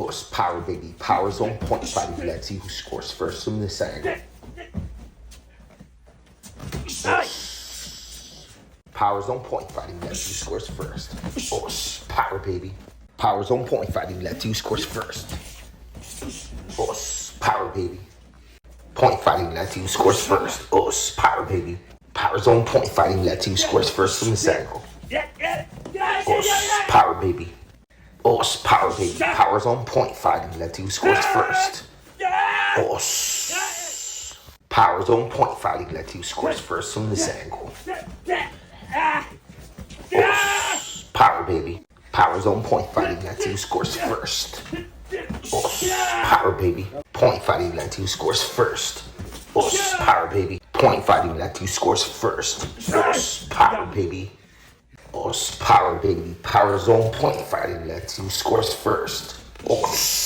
Us, power baby. Power's on point fighting. Let's see who scores first from this angle. Us. Power's on point fighting. Let's see who scores first. Us, power baby. Power's on point fighting. Let's see who scores first. Us, power baby. Point fighting. Let's see who scores first. Us, power baby. Power's on point fighting. Let's see who scores first from this angle. Us, power baby. Us, power baby. Power's on point fighting. Let's see who scores first. Us. Power's on point fighting. Let's see who scores first from this angle. Us, power baby. Power's on point fighting. Let's see who scores first. Us, power baby. Point fighting. Let's see who scores first. Us, power baby. Point fighting. Let's see who scores first. Us, power baby. Us, power baby. Power's on point fighting. Let's see who scores first. Us.